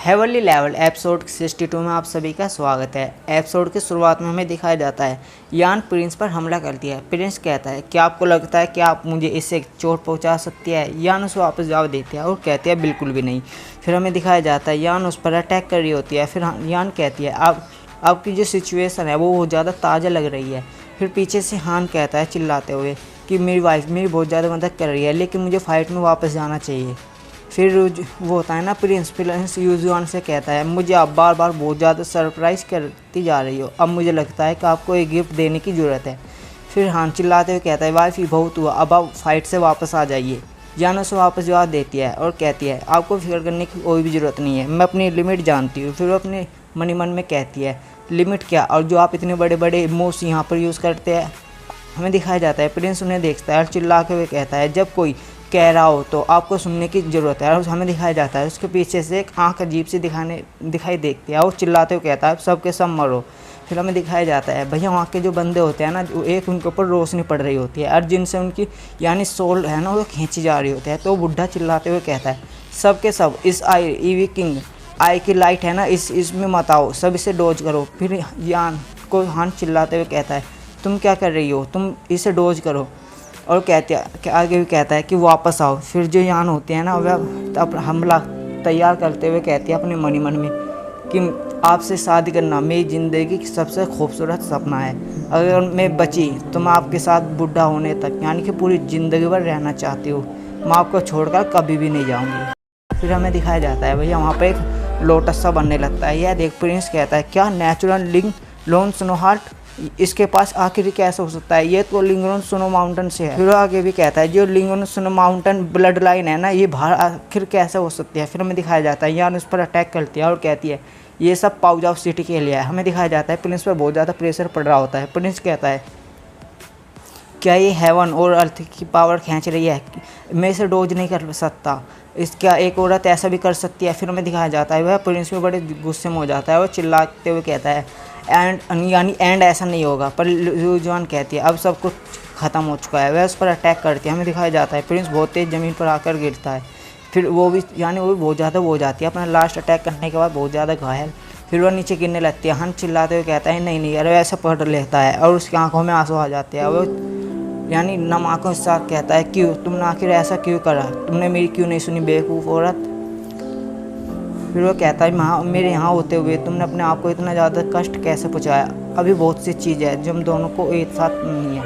Heavenly level episode 62 में आप सभी का स्वागत है। एपिसोड की शुरुआत में हमें दिखाया जाता है यान प्रिंस पर हमला करती है। प्रिंस कहता है क्या आपको लगता है कि आप मुझे इससे चोट पहुंचा सकती है। यान उसे वापस जवाब देती है और कहती है बिल्कुल भी नहीं। फिर हमें दिखाया जाता है यान उस पर अटैक कर रही होती है। फिर यान कहती है आपकी जो सिचुएशन है वो बहुत ज़्यादा ताज़ा लग रही है। फिर पीछे से हान कहता है चिल्लाते हुए कि मेरी वाइफ मेरी बहुत ज़्यादा मदद कर रही है, लेकिन मुझे फ़ाइट में वापस जाना चाहिए। फिर वो होता है ना प्रिंस यूजुआन से कहता है मुझे आप बार बार बहुत ज़्यादा सरप्राइज़ करती जा रही हो, अब मुझे लगता है कि आपको एक गिफ्ट देने की ज़रूरत है। फिर हान चिल्लाते हुए कहता है वाइफ बहुत हुआ, अब आप फाइट से वापस आ जाइए। यान उसे वापस जवाब देती है और कहती है आपको फिक्र करने की कोई भी ज़रूरत नहीं है, मैं अपनी लिमिट जानती हूँ। फिर वो अपने मन में कहती है लिमिट क्या, और जो आप इतने बड़े बड़े इमोस यहाँ पर यूज़ करते हैं। हमें दिखाया जाता है प्रिंस उन्हें देखता है और चिल्ला के हुए कहता है जब कोई कह रहा हो तो आपको सुनने की ज़रूरत है। और हमें दिखाया जाता है उसके पीछे से एक आंख अजीब सी दिखाई देती है और चिल्लाते हुए कहता है सब के सब मरो। फिर हमें दिखाया जाता है भैया वहाँ के जो बंदे होते हैं ना, जो एक उनके ऊपर रोशनी पड़ रही होती है और जिनसे उनकी यानी सोल है ना वो खींची जा रही होती है। तो बुढ़ा चिल्लाते हुए कहता है सब के सब इस ईवी किंग आई की लाइट है ना इसमें मत आओ, सब इसे डोज करो। फिर यान को हान चिल्लाते हुए कहता है तुम क्या कर रही हो, तुम इसे डोज करो। और आगे भी कहता है कि वापस आओ। फिर जो यान होती है ना वह अब हमला तैयार करते हुए कहती है अपने मन में कि आपसे शादी करना मेरी ज़िंदगी की सबसे खूबसूरत सपना है, अगर मैं बची तो मैं आपके साथ बुढ़ा होने तक यानी कि पूरी ज़िंदगी भर रहना चाहती हूँ, मैं आपको छोड़कर कभी भी नहीं जाऊँगी। फिर हमें दिखाया जाता है भैया वहाँ पर एक लोटस सा बनने लगता है। यह देख प्रिंस कहता है क्या natural link loan snow heart, इसके पास आखिर कैसे हो सकता है, ये तो लिंगरोन स्नो माउंटेन से है। फिर आगे भी कहता है जो लिंगरोन स्नो माउंटेन ब्लड लाइन है ना ये बाहर आखिर कैसे हो सकती है। फिर हमें दिखाया जाता है यान उस पर अटैक करती है और कहती है ये सब पाउजाओ सिटी के लिए है। हमें दिखाया जाता है प्रिंस पर बहुत ज़्यादा प्रेशर पड़ रहा होता है। प्रिंस कहता है क्या ये हेवन और अर्थ की पावर खींच रही है, मैं इसे डोज नहीं कर सकता, इसका एक औरत ऐसा भी कर सकती है। फिर हमें दिखाया जाता है वह प्रिंस में बड़े गुस्से में हो जाता है और चिल्लाते हुए कहता है एंड ऐसा नहीं होगा। पर यूजुआन कहती है अब सब कुछ ख़त्म हो चुका है। वह उस पर अटैक करती है। हमें दिखाया जाता है प्रिंस बहुत तेज़ ज़मीन पर आकर गिरता है। फिर वो भी बहुत ज़्यादा हो जाती है, अपना लास्ट अटैक करने के बाद बहुत ज़्यादा घायल। फिर वह नीचे गिरने लगती है। हन चिल्लाते हुए कहता है नहीं अरे ऐसा पकड़ लेता है और उसकी आंखों में आंसू आ जाते हैं। वो नम आंखों के साथ कहता है क्यों, तुमने आखिर ऐसा क्यों करा, तुमने मेरी क्यों नहीं सुनी बेवकूफ़ औरत। फिर वो कहता है मेरे यहाँ होते हुए तुमने अपने आप को इतना ज़्यादा कष्ट कैसे पहुँचाया, अभी बहुत सी चीज़ है जो हम दोनों को एक साथ नहीं है,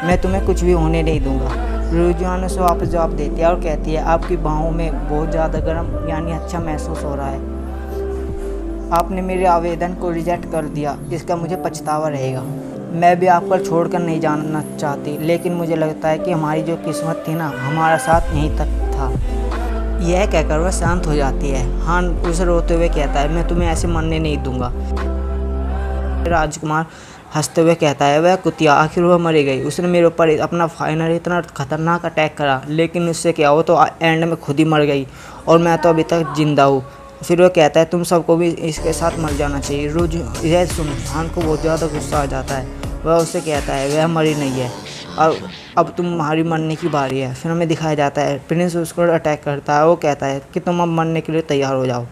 मैं तुम्हें कुछ भी होने नहीं दूँगा। यूजुआन उसे वापस जवाब देती है और कहती है आपकी बाहों में बहुत ज़्यादा गर्म यानी अच्छा महसूस हो रहा है, आपने मेरे आवेदन को रिजेक्ट कर दिया, इसका मुझे पछतावा रहेगा। मैं भी आप पर छोड़कर नहीं जाना चाहती, लेकिन मुझे लगता है कि हमारी जो किस्मत थी ना हमारा साथ यहीं तक था। यह कहकर वह शांत हो जाती है। हान उसे रोते हुए कहता है मैं तुम्हें ऐसे मरने नहीं दूंगा। राजकुमार हंसते हुए कहता है वह कुतिया आखिर वह मरी गई, उसने मेरे ऊपर अपना फाइनल इतना खतरनाक अटैक करा, लेकिन उससे क्या हो तो एंड में खुद ही मर गई और मैं तो अभी तक जिंदा हूँ। फिर वह कहता है तुम सबको भी इसके साथ मर जाना चाहिए। यह सुन हान को बहुत ज़्यादा गुस्सा आ जाता है। वह उससे कहता है वह मरी नहीं है और अब तुम्हारी मरने की बारी है। फिर हमें दिखाया जाता है प्रिंस उसको अटैक करता है। वो कहता है कि तुम अब मरने के लिए तैयार हो जाओ।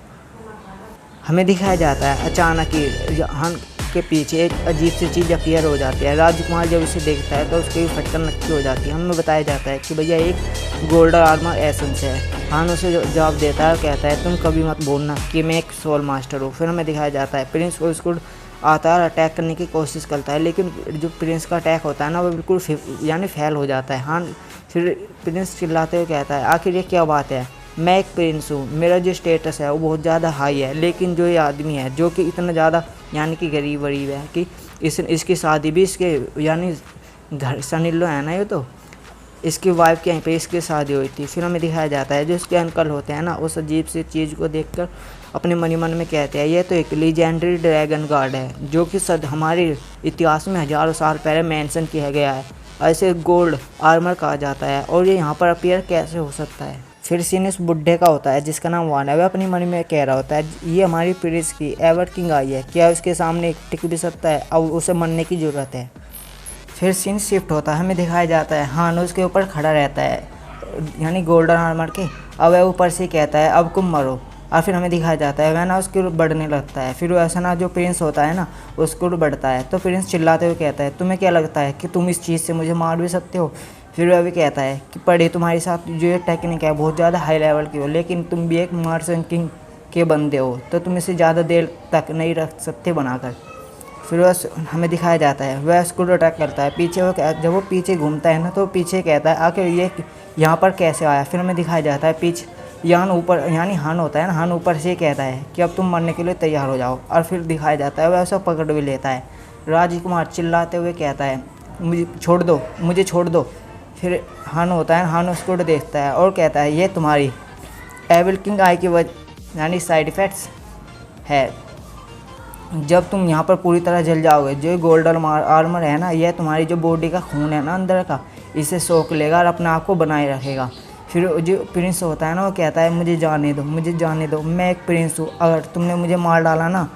हमें दिखाया जाता है अचानक ही हान के पीछे एक अजीब सी चीज़ अपीयर हो जाती है। राजकुमार जब उसे देखता है तो उसकी फटकर नक्की हो जाती है। हमें बताया जाता है कि भैया एक गोल्डन आर्मर एसेंस है। हान उसे जवाब देता है और कहता है तुम कभी मत बोलना कि मैं एक सोल मास्टर हूँ। फिर हमें दिखाया जाता है प्रिंस को उसको आता है अटैक करने की कोशिश करता है, लेकिन जो प्रिंस का अटैक होता है ना वो बिल्कुल फेल हो जाता है। हान फिर प्रिंस चिल्लाते हुए कहता है आखिर ये क्या बात है, मैं एक प्रिंस हूँ, मेरा जो स्टेटस है वो बहुत ज़्यादा हाई है, लेकिन जो ये आदमी है जो कि इतना ज़्यादा यानी कि गरीब है कि इसकी शादी भी इसके यानी घर सनीलो है ना ये तो इसकी वाइफ के यहीं पे इसकी शादी हुई थी। फिर हमें दिखाया जाता है जो इसके अंकल होते हैं ना उस अजीब सी चीज़ को देखकर अपने मन में कहते हैं ये तो एक लीजेंडरी ड्रैगन गार्ड है जो कि हमारे इतिहास में हज़ारों साल पहले मेंशन किया गया है, ऐसे गोल्ड आर्मर कहा जाता है और ये यहाँ पर अपीयर कैसे हो सकता है। फिर सीन इस बुढ़े का होता है जिसका नाम वान है। वह अपनी मन में कह रहा होता है ये हमारी प्रिंस की एवर किंग आई है, क्या उसके सामने टिक भी सकता है, अब उसे मरने की ज़रूरत है। फिर सीन शिफ्ट होता है। हमें दिखाया जाता है हान उसके ऊपर खड़ा रहता है यानी गोल्डन आर्मर के। अब वह ऊपर से कहता है अब तुम मरो। और फिर हमें दिखाया जाता है वह ना उसके बढ़ने लगता है। फिर वैसा ना जो प्रिंस होता है ना उसको बढ़ता है। तो प्रिंस चिल्लाते हुए कहता है तुम्हें क्या लगता है कि तुम इस चीज़ से मुझे मार भी सकते हो। फिर वह भी कहता है कि पढ़े तुम्हारे साथ जो ये टेक्निक है बहुत ज़्यादा हाई लेवल की हो, लेकिन तुम भी एक मार्शन किंग के बंदे हो, तो तुम इसे ज़्यादा देर तक नहीं रख सकते बनाकर। फिर वह हमें दिखाया जाता है वह उसको अटैक करता है पीछे। वो जब वो पीछे घूमता है ना तो पीछे कहता है आखिर ये यहाँ पर कैसे आया। फिर हमें दिखाया जाता है पीछे यान ऊपर यानी हान होता है ना, हान ऊपर से कहता है कि अब तुम मरने के लिए तैयार हो जाओ। और फिर दिखाया जाता है वह उसे पकड़ भी लेता है। राजकुमार चिल्लाते हुए कहता है मुझे छोड़ दो, मुझे छोड़ दो। फिर हान होता है, हान उसको देखता है और कहता है ये तुम्हारी एविल किंग आई की वजह यानी साइड इफ़ेक्ट्स है। जब तुम यहाँ पर पूरी तरह जल जाओगे, जो गोल्डन आर्मर है ना यह तुम्हारी जो बॉडी का खून है ना अंदर का, इसे सोख लेगा और अपने आप को बनाए रखेगा। फिर जो प्रिंस होता है ना वो कहता है मुझे जाने दो, मुझे जाने दो, मैं एक प्रिंस हूँ, अगर तुमने मुझे मार डाला ना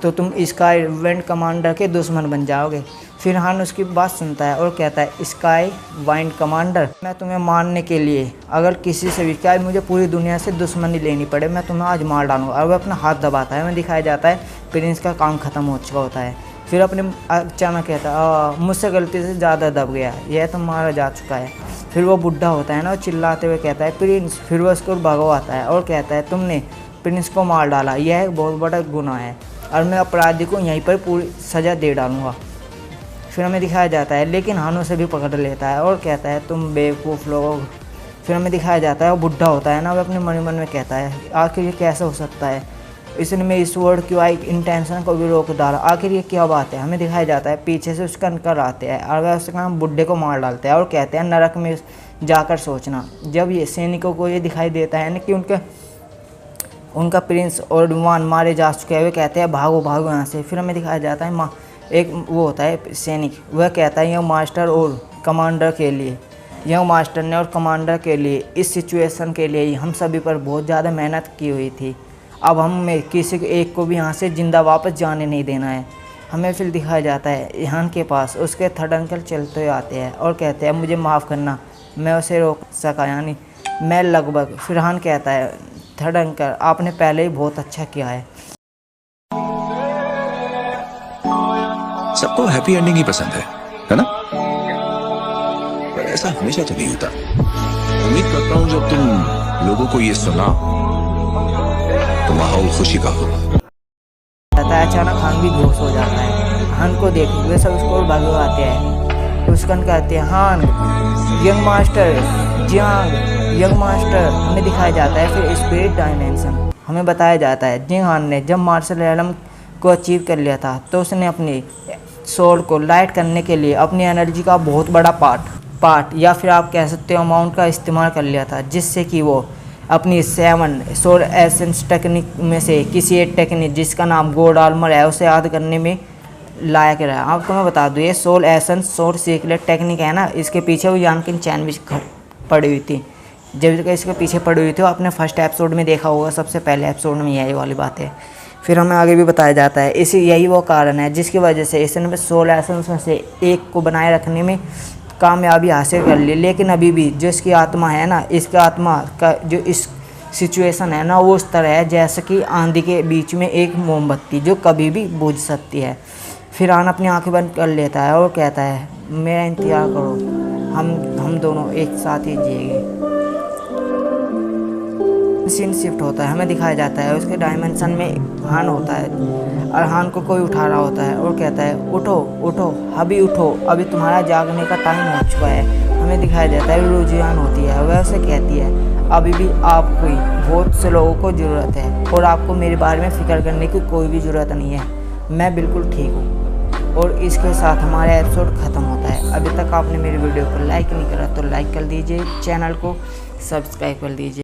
तो तुम स्काई वाइंड कमांडर के दुश्मन बन जाओगे। फिर हान उसकी बात सुनता है और कहता है स्काई वाइंड कमांडर, मैं तुम्हें मारने के लिए अगर किसी से भी क्या मुझे पूरी दुनिया से दुश्मनी लेनी पड़े मैं तुम्हें आज मार डालूंगा। और वह अपना हाथ दबाता है। हमें दिखाया जाता है प्रिंस का काम ख़त्म हो चुका होता है। फिर अपने अचानक कहता है मुझसे गलती से ज़्यादा दब गया, यह तो मारा जा चुका है। फिर वो बुढ़ा होता है ना वो चिल्लाते हुए कहता है प्रिंस। फिर वो उसको भगवाता है और कहता है तुमने प्रिंस को मार डाला, यह एक बहुत बड़ा गुनाह है और मैं अपराधी को यहीं पर पूरी सज़ा दे डालूँगा। फिर हमें दिखाया जाता है लेकिन हान उसे भी पकड़ लेता है और कहता है तुम बेवकूफ़ लोग। फिर हमें दिखाया जाता है वो बुढ़ा होता है ना वो अपने मन में कहता है आखिर ये कैसे हो सकता है, इसने मेरी स्वॉर्ड क्यों आई इंटेंशन को भी रोक डाला, आखिर ये क्या बात है। हमें दिखाया जाता है पीछे से उसका अंकल आते हैं और वह उसका बुढ़े को मार डालते हैं और कहते हैं नरक में जाकर सोचना। जब ये सैनिकों को ये दिखाई देता है ना कि उनका प्रिंस और विमान मारे जा चुके हैं, वे कहते हैं भागो भागो यहाँ से। फिर हमें दिखाया जाता है एक वो होता है सैनिक, वह कहता है यंग मास्टर और कमांडर के लिए, यंग मास्टर ने और कमांडर के लिए इस सिचुएशन के लिए हम सभी पर बहुत ज़्यादा मेहनत की हुई थी, अब हमें किसी एक को भी यहाँ से ज़िंदा वापस जाने नहीं देना है। हमें फिर दिखाया जाता है यहाँ के पास उसके थर्ड अंकल चलते हुए आते हैं और कहते हैं मुझे माफ़ करना, मैं उसे रोक सका यानी मैं लगभग। फिर हान कहता है थर्ड अंकल आपने पहले ही बहुत अच्छा किया है। सबको हैप्पी एंडिंग ही पसंद है ना? पर ऐसा हमेशा तो नहीं होता। उम्मीद करता हूँ जब तुम लोगों को ये सुना तो माहौल खुशी का हो। अचानक हान भी बेहोश हो जाता है। हान को देख वे सब उसको भगवाते हैं। उसकन कहते हैं हान young master Jiang young master. हमें दिखाया जाता है फिर स्पिरिट डायमेंशन। हमें बताया जाता है जिंग हान ने जब मार्शल एलम को अचीव कर लिया था तो उसने अपनी सोल को लाइट करने के लिए अपनी एनर्जी का बहुत बड़ा पार्ट या फिर आप कह सकते हो अमाउंट का इस्तेमाल कर लिया था, जिससे कि वो अपनी 7 सोल एसेंस टेक्निक में से किसी एक टेक्निक जिसका नाम गोल्ड आर्मर है उसे याद करने में लायक रहा। आपको मैं बता दूँ ये soul essence soul secret technique है ना, इसके पीछे वो यानकिन चैन भी पड़ी हुई थी। जब इसके पीछे पड़ी हुई थी वो आपने फर्स्ट एपिसोड में देखा होगा, सबसे पहले एपिसोड में यही वाली बात है। फिर हमें आगे भी बताया जाता है यही वो कारण है जिसकी वजह से इसने सोल एसेंस में से एक को बनाए रखने में कामयाबी हासिल कर ली, लेकिन अभी भी जो इसकी आत्मा है ना, इसकी आत्मा का जो इस सिचुएशन है ना वो उस तरह है जैसे कि आंधी के बीच में एक मोमबत्ती जो कभी भी बुझ सकती है। फिर आन अपनी आंखें बंद कर लेता है और कहता है मेरा इंतजार करो, हम दोनों एक साथ ही जिएंगे। सीन शिफ्ट होता है। हमें दिखाया जाता है उसके डायमेंशन में हान होता है और हान को कोई उठा रहा होता है और कहता है उठो उठो अभी उठो, अभी तुम्हारा जागने का टाइम हो चुका है। हमें दिखाया जाता है रुझान होती है, वह उसे कहती है अभी भी आपको बहुत से लोगों को ज़रूरत है और आपको मेरे बारे में फ़िक्र करने की कोई भी ज़रूरत नहीं है, मैं बिल्कुल ठीक हूँ। और इसके साथ हमारा एपिसोड ख़त्म होता है। अभी तक आपने मेरी वीडियो को लाइक नहीं करा तो लाइक कर दीजिए, चैनल को सब्सक्राइब कर दीजिए।